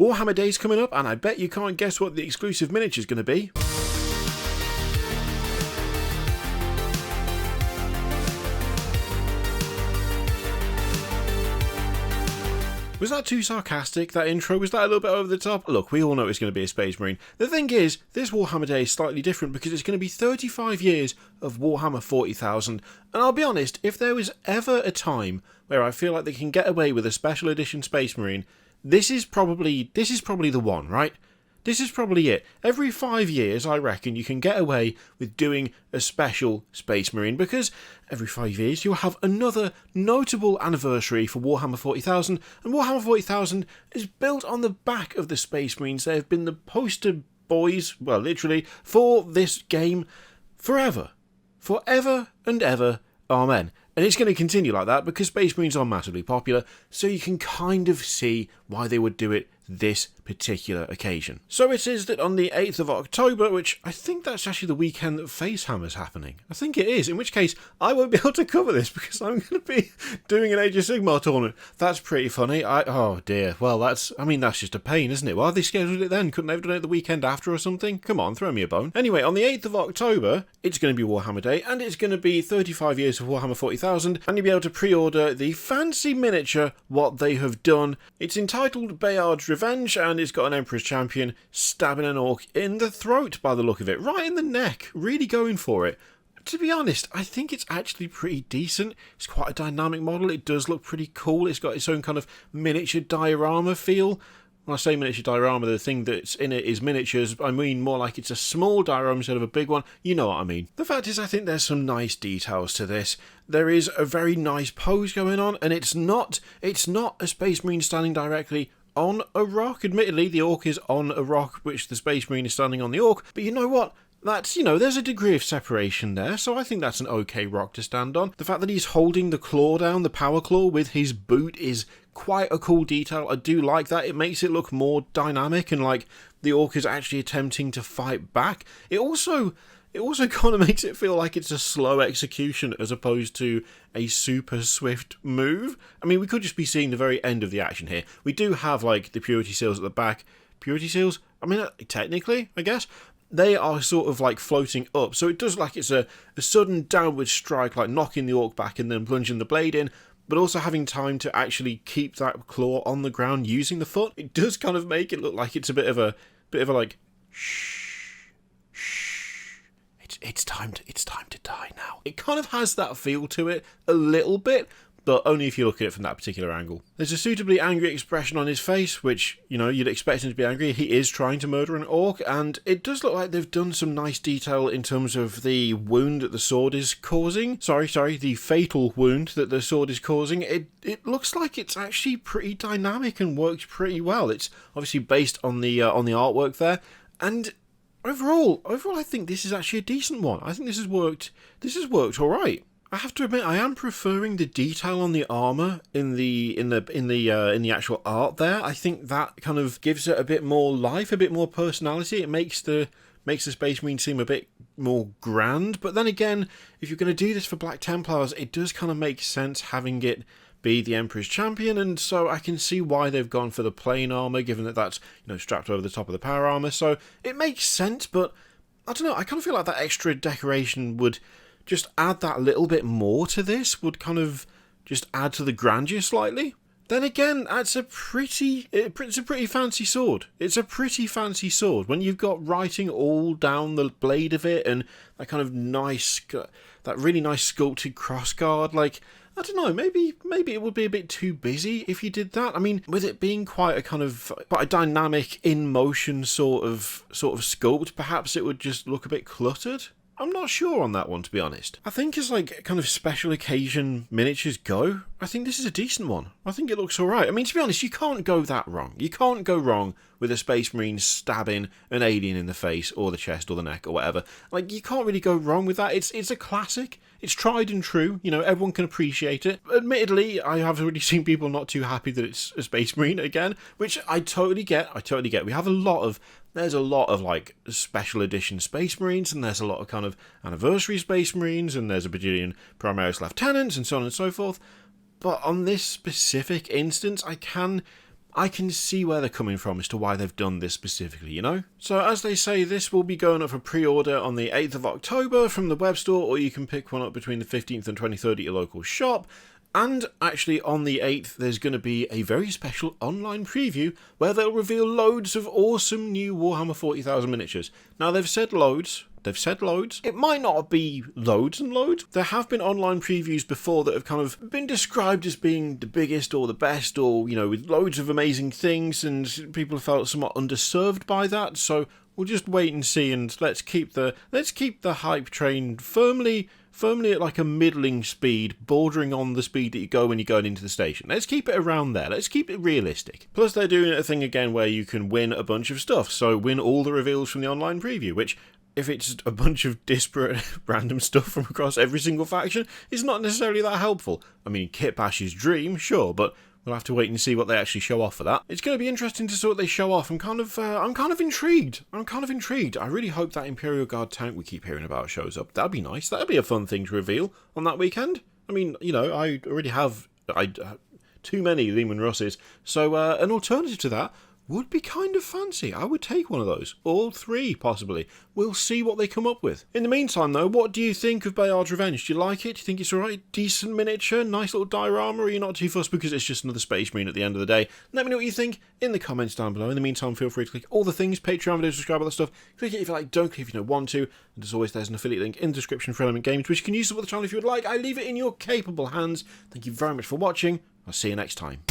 Warhammer Day's coming up, and I bet you can't guess what the exclusive miniature's going to be. Was that too sarcastic, that intro? Was that a little bit over the top? Look, we all know it's going to be a Space Marine. The thing is, this Warhammer Day is slightly different because it's going to be 35 years of Warhammer 40,000. And I'll be honest, if there was ever a time where I feel like they can get away with a special edition Space Marine, this is probably the one, right? This is probably it. Every 5 years, I reckon, you can get away with doing a special Space Marine, because every 5 years you'll have another notable anniversary for Warhammer 40,000, and Warhammer 40,000 is built on the back of the Space Marines. They have been the poster boys, well, literally, for this game forever. Forever and ever. Amen. And it's going to continue like that because Space Marines are massively popular, so you can kind of see why they would do it this particular occasion. So it is that on the 8th of October, which I think that's actually the weekend that Facehammer's happening. I think it is, in which case I won't be able to cover this because I'm going to be doing an Age of Sigmar tournament. That's pretty funny. Oh dear. Well, that's just a pain, isn't it? Why have they scheduled it then? Couldn't they have done it the weekend after or something? Come on, throw me a bone. Anyway, on the 8th of October, it's going to be Warhammer Day, and it's going to be 35 years of Warhammer 40,000, and you'll be able to pre-order the fancy miniature What They Have Done. It's entitled Bayard's Revenge, and it's got an Emperor's Champion stabbing an orc in the throat by the look of it. Right in the neck. Really going for it. To be honest, I think it's actually pretty decent. It's quite a dynamic model. It does look pretty cool. It's got its own kind of miniature diorama feel. When I say miniature diorama, the thing that's in it is miniatures. I mean more like it's a small diorama instead of a big one. You know what I mean. The fact is, I think there's some nice details to this. There is a very nice pose going on, and it's not a Space Marine standing directly on a rock. Admittedly, the orc is on a rock, which the Space Marine is standing on the orc. But you know what? That's, there's a degree of separation there, so I think that's an okay rock to stand on. The fact that he's holding the claw down, the power claw, with his boot is quite a cool detail. I do like that. It makes it look more dynamic and like the orc is actually attempting to fight back. It also kind of makes it feel like it's a slow execution as opposed to a super swift move. I mean, we could just be seeing the very end of the action here. We do have, like, the purity seals at the back. Purity seals? I mean, technically, I guess. They are sort of, like, floating up. So it does like it's a sudden downward strike, like knocking the orc back and then plunging the blade in, but also having time to actually keep that claw on the ground using the foot. It does kind of make it look like it's a bit of a like, shh. It's time to die now. It kind of has that feel to it a little bit, but only if you look at it from that particular angle. There's a suitably angry expression on his face, which, you'd expect him to be angry. He is trying to murder an orc, and it does look like they've done some nice detail in terms of the wound that the sword is causing. Sorry, the fatal wound that the sword is causing. It looks like it's actually pretty dynamic and works pretty well. It's obviously based on the artwork there, and Overall, I think this is actually a decent one. I think this has worked all right. I have to admit, I am preferring the detail on the armor in the actual art there. I think that kind of gives it a bit more life, a bit more personality. It makes the Space Marine seem a bit more grand. But then again, if you're going to do this for Black Templars, it does kind of make sense having it be the Emperor's Champion, and so I can see why they've gone for the plain armour, given that that's, strapped over the top of the power armour, so it makes sense, but I don't know, I kind of feel like that extra decoration would just add that little bit more to this, would kind of just add to the grandeur slightly. Then again, it's a pretty fancy sword. It's a pretty fancy sword. When you've got writing all down the blade of it, and that kind of that really nice sculpted crossguard, like, I don't know, maybe it would be a bit too busy if you did that. I mean, with it being quite a dynamic, in-motion sort of sculpt, perhaps it would just look a bit cluttered. I'm not sure on that one, to be honest. I think as like kind of special occasion miniatures go, I think this is a decent one. I think it looks alright. I mean, to be honest, you can't go that wrong. You can't go wrong with a Space Marine stabbing an alien in the face or the chest or the neck or whatever. Like, you can't really go wrong with that. It's a classic. It's tried and true. Everyone can appreciate it. Admittedly, I have already seen people not too happy that it's a Space Marine again, which I totally get. We have there's a lot of like special edition Space Marines, and there's a lot of kind of anniversary Space Marines, and there's a bajillion Primaris Lieutenants and so on and so forth. But on this specific instance, I can I can see where they're coming from as to why they've done this specifically, you know? So as they say, this will be going up for pre-order on the 8th of October from the web store, or you can pick one up between the 15th and 23rd at your local shop. And actually on the 8th, there's going to be a very special online preview where they'll reveal loads of awesome new Warhammer 40,000 miniatures. Now they've said loads. It might not be loads and loads. There have been online previews before that have kind of been described as being the biggest or the best, or, you know, with loads of amazing things, and people have felt somewhat underserved by that. So we'll just wait and see, and let's keep the hype train firmly at like a middling speed, bordering on the speed that you go when you're going into the station. Let's keep it around there. Let's keep it realistic. Plus, they're doing a thing again where you can win a bunch of stuff. So win all the reveals from the online preview, which, if it's a bunch of disparate random stuff from across every single faction, is not necessarily that helpful. I mean, Kit Bash's dream, sure, but we'll have to wait and see what they actually show off for that. It's going to be interesting to see what they show off. I'm kind of intrigued. I really hope that Imperial Guard tank we keep hearing about shows up. That'd be nice. That'd be a fun thing to reveal on that weekend. I mean, you know, I already have too many Lehman Russes, so an alternative to that would be kind of fancy. I would take one of those. All three, possibly. We'll see what they come up with. In the meantime, though, what do you think of Bayard's Revenge? Do you like it? Do you think it's alright? Decent miniature? Nice little diorama? Or are you not too fussed because it's just another Space Marine at the end of the day? Let me know what you think in the comments down below. In the meantime, feel free to click all the things, Patreon videos, subscribe, all that stuff. Click it if you like, don't click if you don't want to. And as always, there's an affiliate link in the description for Element Games, which you can use to support the channel if you would like. I leave it in your capable hands. Thank you very much for watching. I'll see you next time.